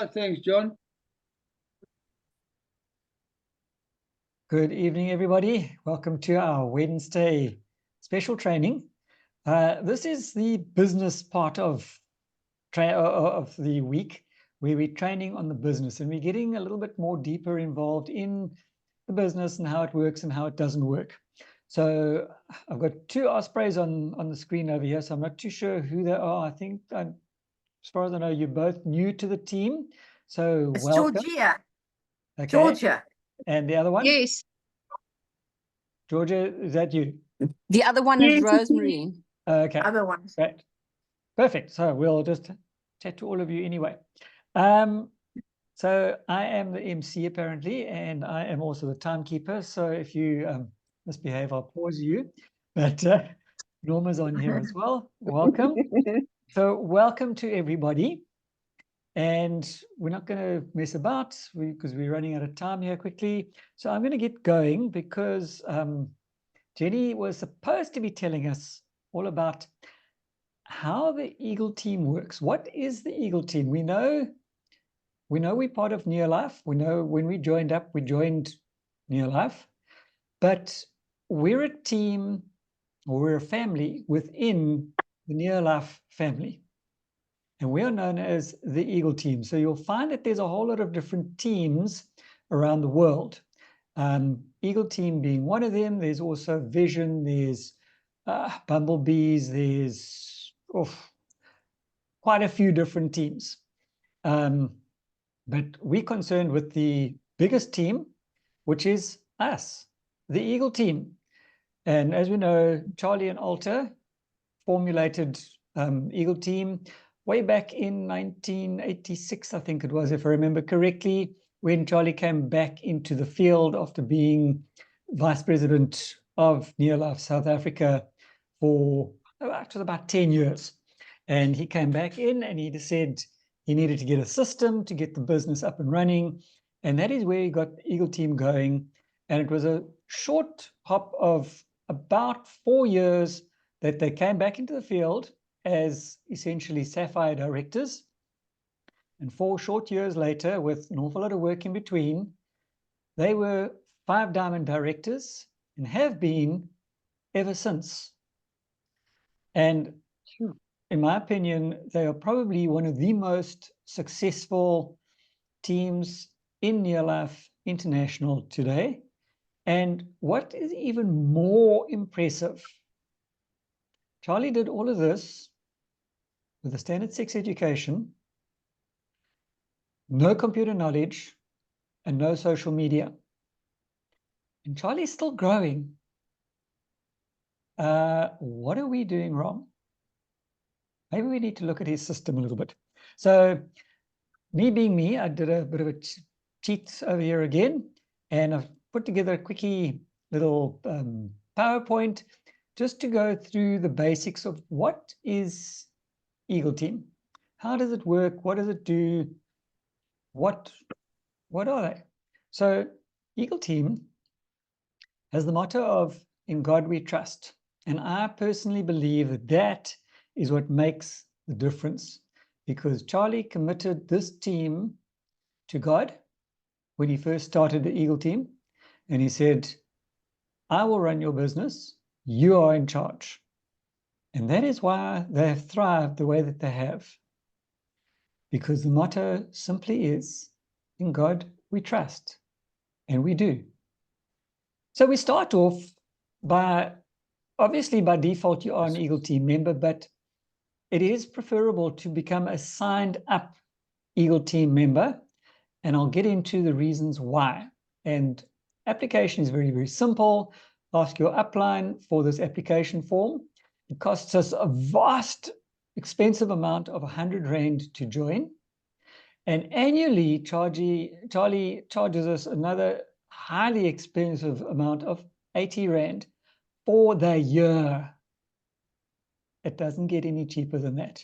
Thanks, John. Good evening, everybody. Welcome to our Wednesday special training. This is the business part of the week, where we're training on the business, and we're getting a little bit more deeper involved in the business and how it works and how it doesn't work. So I've got two ospreys on the screen over here, so I'm not too sure who they are. I think, as far as I know, you're both new to the team. So It's welcome. Georgia. Okay. Georgia. And the other one? Yes, Georgia, is that you? the other one is Yes, Rosemary. Okay, Other ones. great. Perfect. So we'll just chat to all of you anyway. So I am the MC apparently, and I am also the timekeeper. So if you misbehave, I'll pause you. But Norma's on here as well. Welcome. So welcome to everybody. And we're not going to mess about because we're running out of time here quickly. So I'm going to get going because Jenny was supposed to be telling us all about how the Eagle team works. What is the Eagle team? We know we're part of Neolife. We know when we joined up, we joined Neolife, but we're a team, or we're a family within the Neolife family. And we are known as the Eagle team. So you'll find that there's a whole lot of different teams around the world. Eagle team being one of them. There's also Vision, there's Bumblebees, there's quite a few different teams. But we're concerned with the biggest team, which is us, the Eagle team. And as we know, Charlie and Alta formulated Eagle team way back in 1986, I think it was, if I remember correctly, when Charlie came back into the field after being vice president of Neolife South Africa for about 10 years. And he came back in and he said he needed to get a system to get the business up and running. And that is where he got Eagle team going. And it was a short hop of about 4 years that they came back into the field as essentially Sapphire directors. And 4 short years later, with an awful lot of work in between, they were 5 Diamond directors and have been ever since. And in my opinion, they are probably one of the most successful teams in Neolife International today. And what is even more impressive, Charlie did all of this with a standard 6 education, no computer knowledge, and no social media. And Charlie's still growing. What are we doing wrong? Maybe we need to look at his system a little bit. So me being me, I did a bit of a cheat over here again, and I've put together a quickie little PowerPoint just to go through the basics of what is Eagle team. How does it work? What does it do? What are they? So Eagle team has the motto of "In God we trust." And I personally believe that that is what makes the difference, because Charlie committed this team to God when he first started the Eagle team. And he said, I will run your business. You are in charge. And that is why they have thrived the way that they have. Because the motto simply is, in God we trust. And we do. So we start off by, obviously by default, you are an Eagle team member, but it is preferable to become a signed up Eagle team member. And I'll get into the reasons why. And application is very, very simple. Ask your upline for this application form. It costs us a vast, expensive amount of 100 Rand to join. And annually, Charlie charges us another highly expensive amount of 80 Rand for the year. It doesn't get any cheaper than that,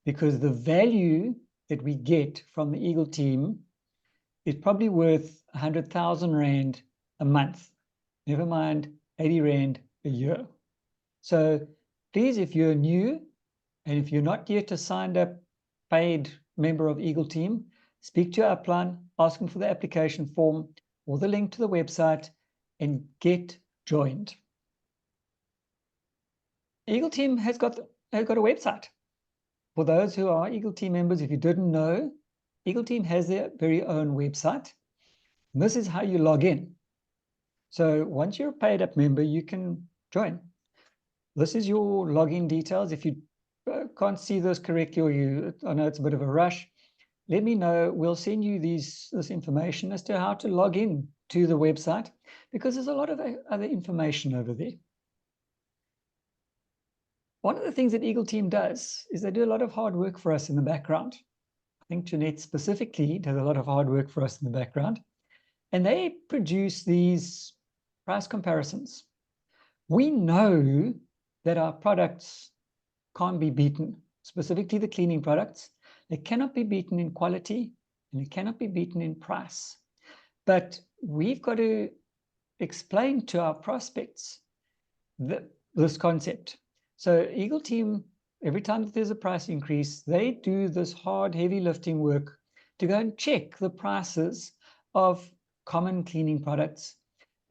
because the value that we get from the Eagle team is probably worth 100,000 Rand a month, never mind 80 Rand a year. So please, if you're new and if you're not yet a signed up paid member of Eagle team, speak to your upline, ask them for the application form or the link to the website, and get joined. Eagle Team has got a website. For those who are Eagle Team members, if you didn't know, Eagle Team has their very own website. And this is how you log in. So once you're a paid up member, you can join. This is your login details. If you can't see this correctly, or I know it's a bit of a rush, let me know. We'll send you this information as to how to log in to the website, because there's a lot of other information over there. One of the things that Eagle Team does is they do a lot of hard work for us in the background. I think Jeanette specifically does a lot of hard work for us in the background, and they produce these price comparisons. We know that our products can't be beaten, specifically the cleaning products. They cannot be beaten in quality and they cannot be beaten in price. But we've got to explain to our prospects this concept. So Eagle Team, every time that there's a price increase, they do this hard, heavy lifting work to go and check the prices of common cleaning products,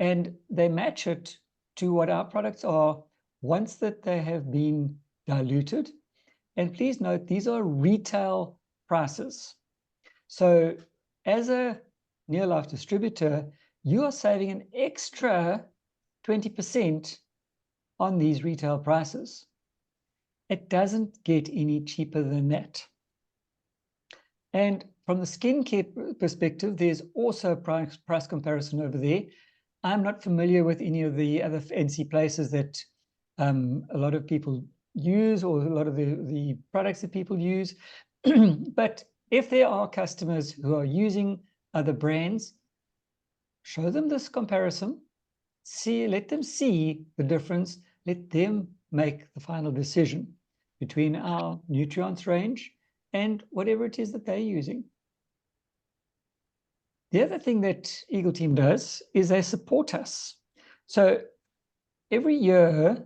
and they match it to what our products are once that they have been diluted. And please note, these are retail prices. So as a near-life distributor, you are saving an extra 20% on these retail prices. It doesn't get any cheaper than that. And from the skincare perspective, there's also a price comparison over there. I'm not familiar with any of the other fancy places that a lot of people use, or a lot of the products that people use. But if there are customers who are using other brands, show them this comparison. Let them see the difference. Let them make the final decision between our Nutrients range and whatever it is that they're using. The other thing that Eagle Team does is they support us. So every year,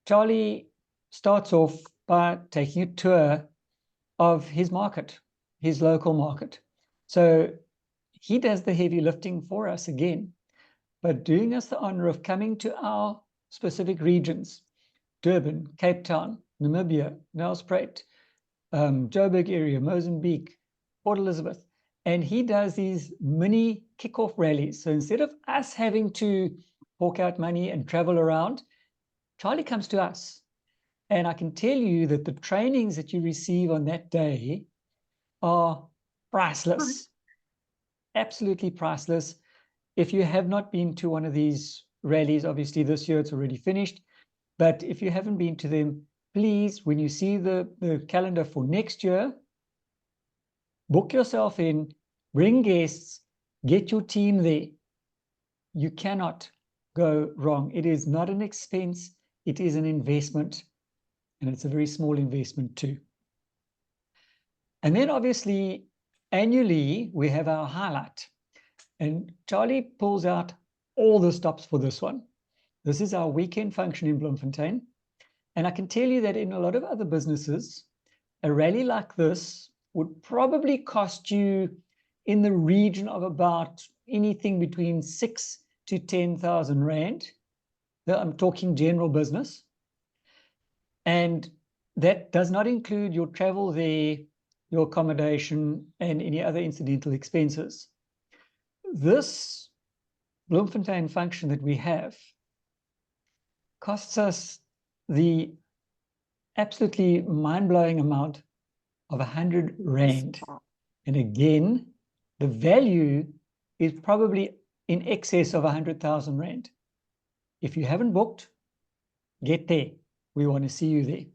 Charlie starts off by taking a tour of his market, his local market. So he does the heavy lifting for us again, but doing us the honor of coming to our specific regions: Durban, Cape Town, Namibia, Nelspruit, Joburg area, Mozambique, Port Elizabeth. And he does these mini kickoff rallies. So instead of us having to fork out money and travel around, Charlie comes to us. And I can tell you that the trainings that you receive on that day are priceless, absolutely priceless. If you have not been to one of these rallies, obviously this year it's already finished, but if you haven't been to them, please, when you see the calendar for next year, book yourself in, bring guests, get your team there. You cannot go wrong. It is not an expense, it is an investment, and it's a very small investment too. And then obviously, annually, we have our highlight. And Charlie pulls out all the stops for this one. This is our weekend function in Bloemfontein. And I can tell you that in a lot of other businesses, a rally like this would probably cost you in the region of about anything between 6,000 to 10,000 Rand. I'm talking general business. And that does not include your travel there, your accommodation, and any other incidental expenses. This Bloemfontein function that we have costs us the absolutely mind-blowing amount of 100 Rand. And again, the value is probably in excess of 100,000 Rand. If you haven't booked, get there. We want to see you there.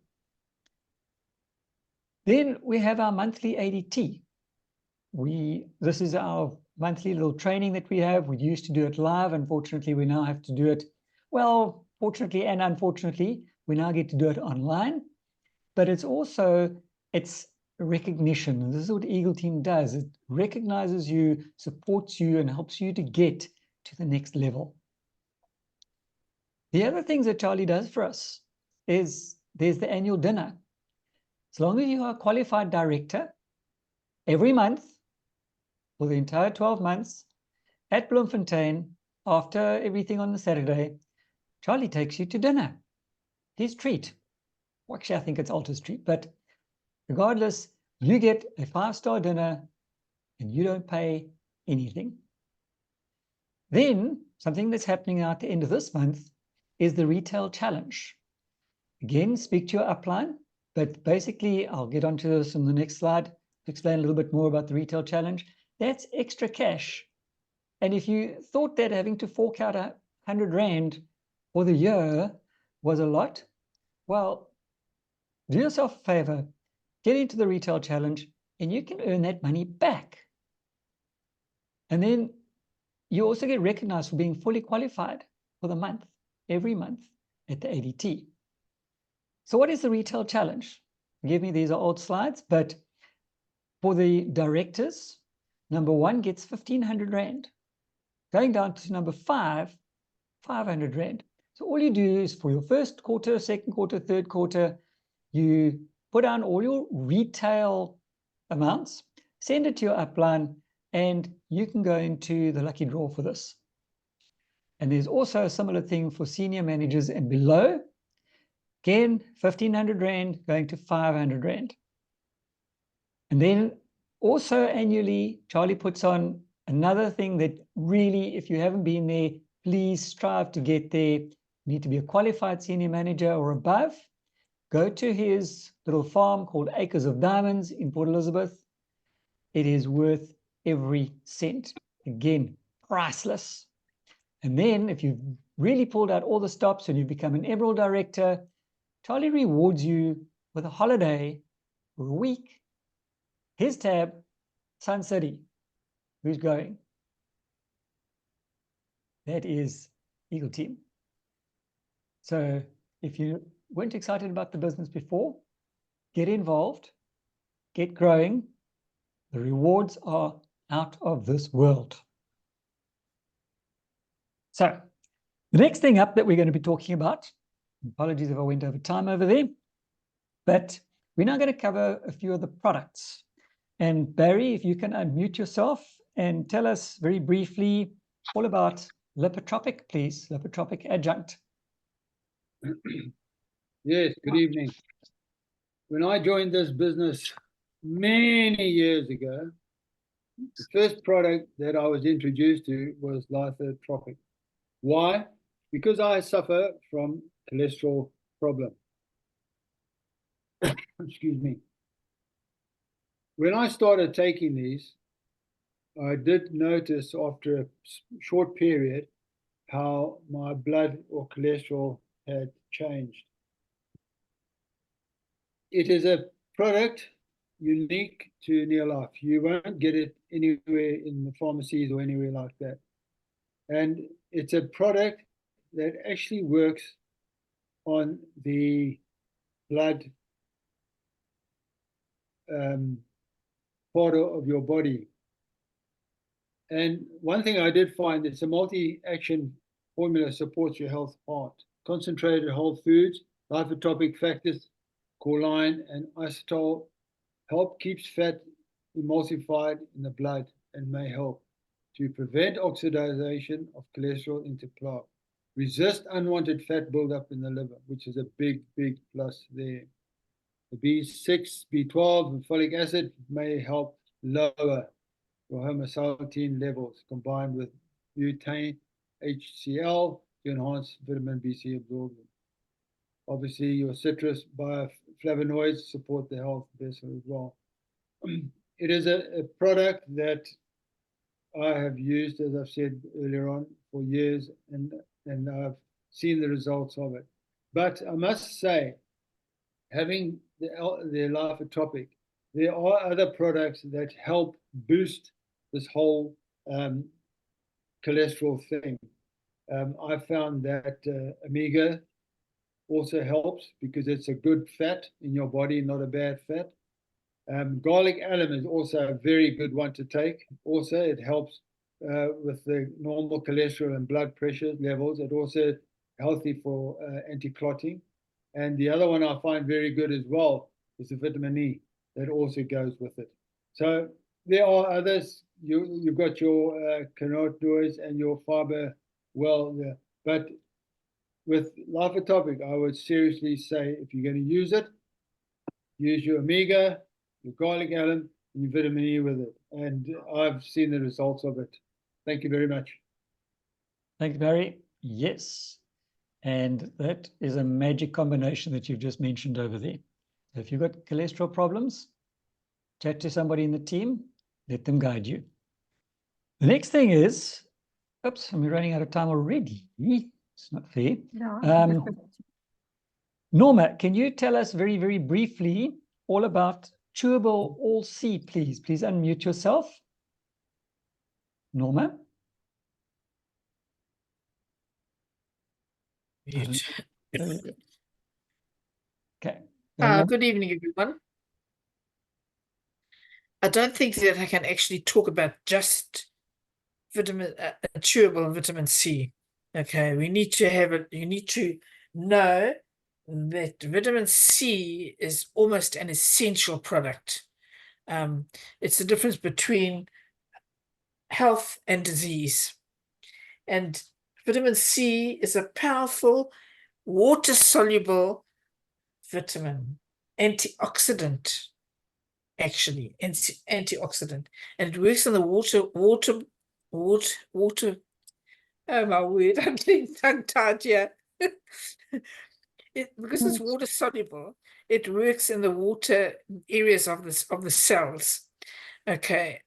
Then we have our monthly ADT. This is our monthly little training that we have. We used to do it live. Unfortunately, we now have to do it, well, fortunately and unfortunately, we now get to do it online. But it's recognition. And this is what Eagle Team does. It recognizes you, supports you, and helps you to get to the next level. The other things that Charlie does for us is there's the annual dinner. As long as you are a qualified director, every month for the entire 12 months at Bloemfontein. After everything on the Saturday, Charlie takes you to dinner. His treat. Well, actually, I think it's Alta's treat, but regardless, you get a 5-star dinner and you don't pay anything. Then something that's happening at the end of this month is the retail challenge. Again, speak to your upline, but basically I'll get onto this in the next slide to explain a little bit more about the retail challenge. That's extra cash. And if you thought that having to fork out 100 Rand for the year was a lot, well, do yourself a favor, get into the retail challenge and you can earn that money back. And then you also get recognized for being fully qualified for the month, every month at the ADT. So what is the retail challenge? Forgive me, these are old slides, but for the directors, number 1 gets 1,500 Rand. Going down to number 5, 500 Rand. So all you do is for your first quarter, second quarter, third quarter, you put down all your retail amounts, send it to your upline, and you can go into the lucky draw for this. And there's also a similar thing for senior managers and below. Again, 1,500 Rand going to 500 Rand. And then also annually, Charlie puts on another thing that really, if you haven't been there, please strive to get there. You need to be a qualified senior manager or above. Go to his little farm called Acres of Diamonds in Port Elizabeth. It is worth every cent. Again, priceless. And then if you've really pulled out all the stops and you've become an Emerald Director, Charlie rewards you with a holiday for a week. His tab, Sun City. Who's going? That is Eagle Team. So if you weren't excited about the business before, get involved, get growing. The rewards are out of this world. So the next thing up that we're going to be talking about, apologies if I went over time over there, but we're now going to cover a few of the products. And Barry, if you can unmute yourself and tell us very briefly all about Lipotropic, please, Lipotropic Adjunct. Yes, good evening. When I joined this business many years ago, the first product that I was introduced to was Lipotropic. Why? Because I suffer from cholesterol problem. Excuse me. When I started taking these, I did notice after a short period how my blood or cholesterol had changed. It is a product unique to Neolife. You won't get it anywhere in the pharmacies or anywhere like that. And it's a product that actually works on the blood part of your body. And one thing I did find, it's a multi-action formula, supports your health part. Concentrated whole foods, Lipotropic factors, choline and isotyl help keeps fat emulsified in the blood and may help to prevent oxidation of cholesterol into plaque, resist unwanted fat buildup in the liver, which is a big, big plus there. The B6, B12, and folic acid may help lower your homocysteine levels combined with butane HCl to enhance vitamin B6 absorption. Obviously, your citrus bioflavonoids support the health vessel as well. It is a product that I have used, as I've said earlier on, for years, and I've seen the results of it. But I must say, having the Lipotropic, there are other products that help boost this whole cholesterol thing. I found that Omega also helps because it's a good fat in your body, not a bad fat. Garlic alum is also a very good one to take. Also, it helps with the normal cholesterol and blood pressure levels. It's also healthy for anti-clotting. And the other one I find very good as well is the vitamin E that also goes with it. So there are others you've got your cannabinoids and your fiber well there. But with Liphotopic, I would seriously say if you're going to use it, use your omega, your garlic alum, and your vitamin E with it. And I've seen the results of it. Thank you very much. Thank you, Barry. Yes. And that is a magic combination that you've just mentioned over there. So if you've got cholesterol problems, chat to somebody in the team, let them guide you. The next thing is, oops, I'm running out of time already. It's not fair. No. Norma, can you tell us very, very briefly all about Chewable All C, please? Please unmute yourself. Norma? Mute. Okay. Good evening, everyone. I don't think that I can actually talk about just vitamin chewable vitamin C. Okay, we need to have it. You need to know that vitamin C is almost an essential product. It's the difference between health and disease. And vitamin C is a powerful water-soluble vitamin, antioxidant, actually, antioxidant. And it works on the water, oh my word, I'm getting tongue-tied here. Because it's water soluble, it works in the water areas of the cells. Okay,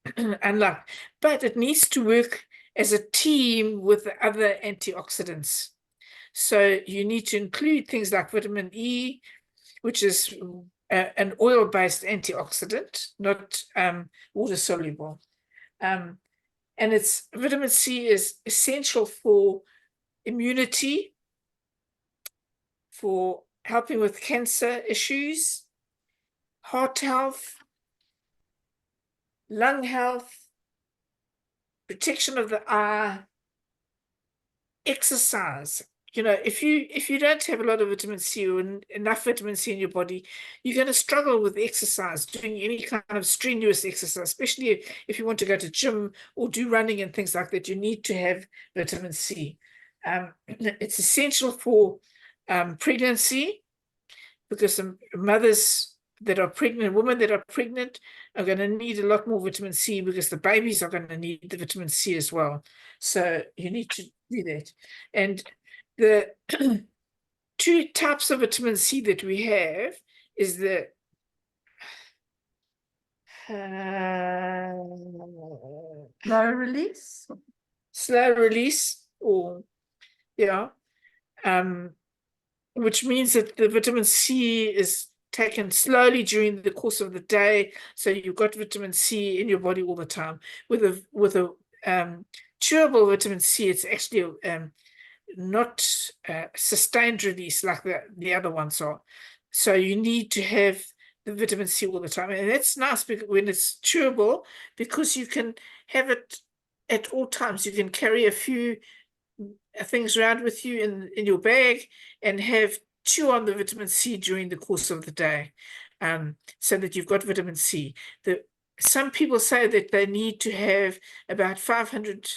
but it needs to work as a team with the other antioxidants. So you need to include things like vitamin E, which is an oil-based antioxidant, not water-soluble. And vitamin C is essential for immunity, for helping with cancer issues, heart health, lung health, protection of the eye, exercise. You know, if you don't have a lot of vitamin C or enough vitamin C in your body, you're going to struggle with exercise, doing any kind of strenuous exercise, especially if you want to go to gym or do running and things like that. You need to have vitamin C. It's essential for pregnancy, because mothers that are pregnant, women that are pregnant, are going to need a lot more vitamin C, because the babies are going to need the vitamin C as well. So you need to do that. And the two types of vitamin C that we have is the Slow release. slow release, or which means that the vitamin C is taken slowly during the course of the day, so you've got vitamin C in your body all the time. With a chewable vitamin C, it's actually not sustained release like the other ones are. So you need to have the vitamin C all the time, and that's nice when it's chewable, because you can have it at all times. You can carry a few things around with you in your bag and chew on the vitamin C during the course of the day, so that you've got vitamin C. Some people say that they need to have about 500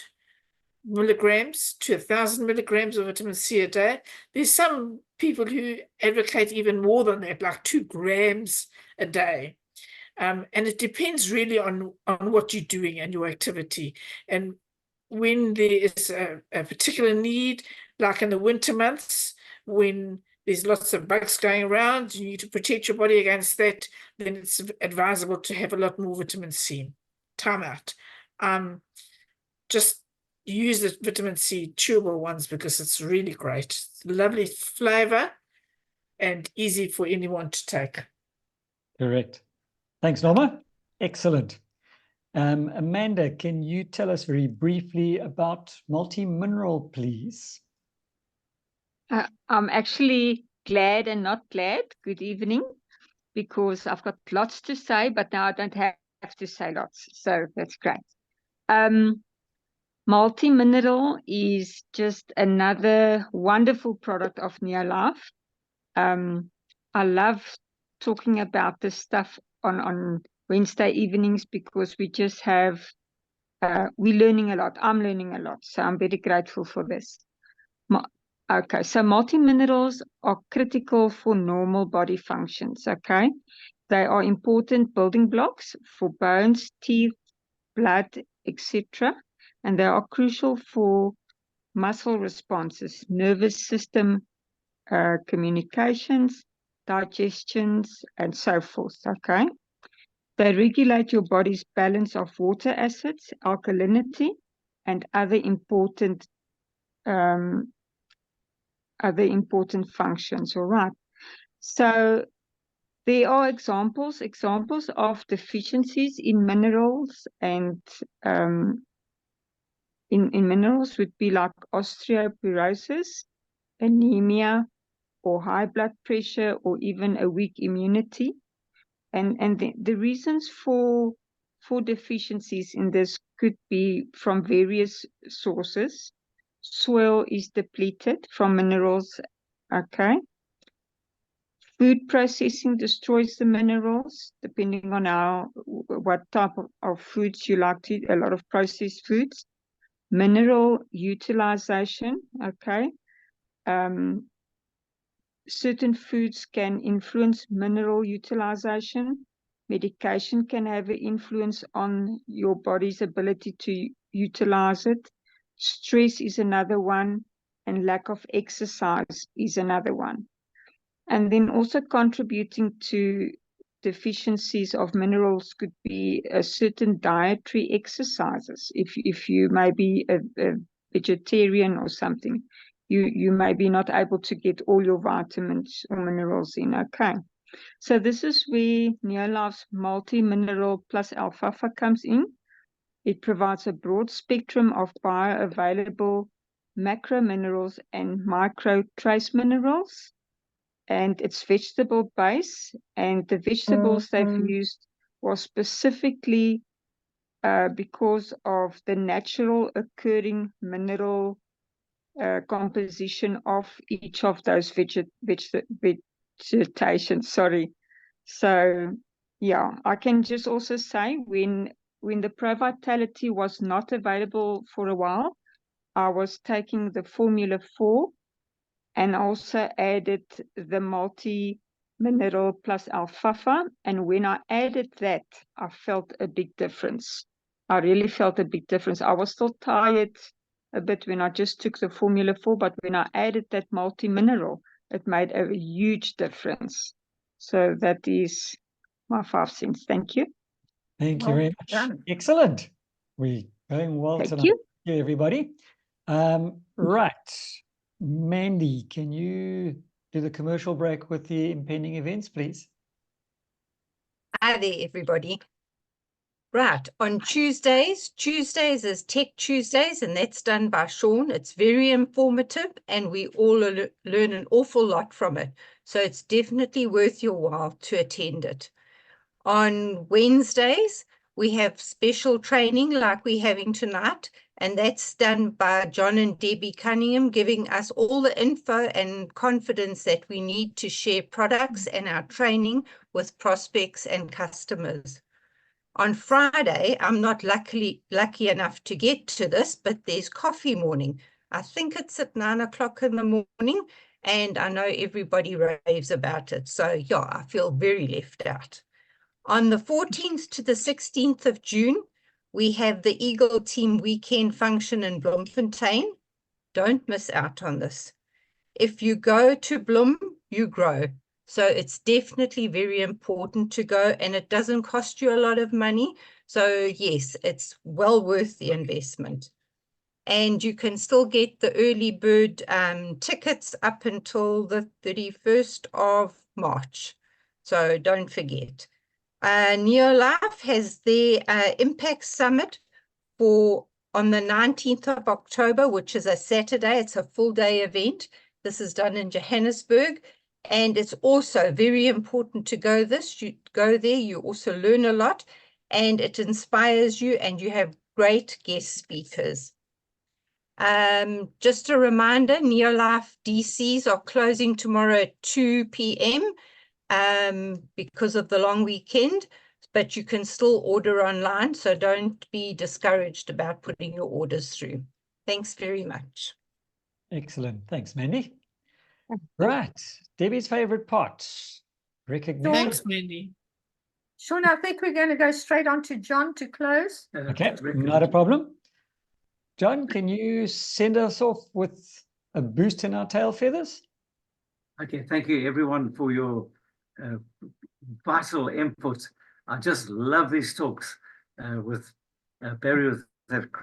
milligrams to 1,000 milligrams of vitamin C a day. There's some people who advocate even more than that, like 2 grams a day. And it depends really on what you're doing and your activity. And when there is a particular need, like in the winter months, when there's lots of bugs going around, you need to protect your body against that, then it's advisable to have a lot more vitamin C. Time out. Just use the vitamin C chewable ones, because it's really great. It's lovely flavor and easy for anyone to take. Correct. Thanks, Norma. Excellent. Amanda, can you tell us very briefly about multi-mineral, please? I'm actually glad and not glad. Good evening, because I've got lots to say, but now I don't have to say lots. So that's great. Multi-mineral is just another wonderful product of Neolife. I love talking about this stuff on Wednesday evenings, because we just have we're learning a lot. I'm learning a lot, so I'm very grateful for this. Okay, so multi-minerals are critical for normal body functions, okay? They are important building blocks for bones, teeth, blood, etc. And they are crucial for muscle responses, nervous system communications, digestions, and so forth, okay? They regulate your body's balance of water acids, alkalinity, and other important functions, all right? So there are examples of deficiencies in minerals, and in minerals would be like osteoporosis, anemia, or high blood pressure, or even a weak immunity. And the reasons for deficiencies in this could be from various sources. Soil is depleted from minerals, okay? Food processing destroys the minerals, depending on what type of foods you like to eat, a lot of processed foods. Mineral utilization, okay? Certain foods can influence mineral utilization. Medication can have an influence on your body's ability to utilize it. Stress is another one, and lack of exercise is another one. And then also contributing to deficiencies of minerals could be a certain dietary exercises. If you may be a vegetarian or something, you may be not able to get all your vitamins or minerals in, okay? So this is where Neolife's multi-mineral plus alfalfa comes in. It provides a broad spectrum of bioavailable macro minerals and micro trace minerals, and it's vegetable base, and the vegetables they've used was specifically because of the natural occurring mineral composition of each of those vegetation, sorry. So yeah, I can just also say when the Pro Vitality was not available for a while, I was taking the Formula 4 and also added the multi-mineral plus alfalfa. And when I added that, I felt a big difference. I really felt a big difference. I was still tired a bit when I just took the Formula 4, but when I added that multi-mineral, it made a huge difference. So that is my 5 cents. Thank you. Thank you very much. done. Excellent. We're going well Thank tonight. you. Thank you, everybody. Right. Mandy, can you do the commercial break with the impending events, please? Hi there, everybody. Right, on Tuesdays is Tech Tuesdays, and that's done by Sean. It's very informative, and we all learn an awful lot from it. So it's definitely worth your while to attend it. On Wednesdays, we have special training like we're having tonight, and that's done by John and Debbie Cunningham, giving us all the info and confidence that we need to share products and our training with prospects and customers. On Friday, I'm not lucky enough to get to this, but there's coffee morning. I think it's at 9 o'clock in the morning, and I know everybody raves about it. So yeah, I feel very left out. On the 14th to the 16th of June, we have the Eagle Team Weekend Function in Bloemfontein. Don't miss out on this. If you go to Bloem, you grow. So it's definitely very important to go, and it doesn't cost you a lot of money. So yes, it's well worth the investment. And you can still get the early bird tickets up until the 31st of March. So don't forget. Neolife has their Impact Summit on the 19th of October, which is a Saturday. It's a full-day event. This is done in Johannesburg, and it's also very important to go You go there, you also learn a lot, and it inspires you, and you have great guest speakers. Just a reminder, Neolife DCs are closing tomorrow at 2 p.m. Because of the long weekend. but you can still order online. So don't be discouraged about putting your orders through. Thanks very much. Excellent. Thanks, Mandy. Thank Right. Debbie's favorite part. Recognition. Thanks, Mandy. Sean, I think we're going to go straight on to John to close. Okay, not a problem. John, can you send us off with a boost in our tail feathers? Okay, thank you everyone for your vital input. I just love these talks with Barry with that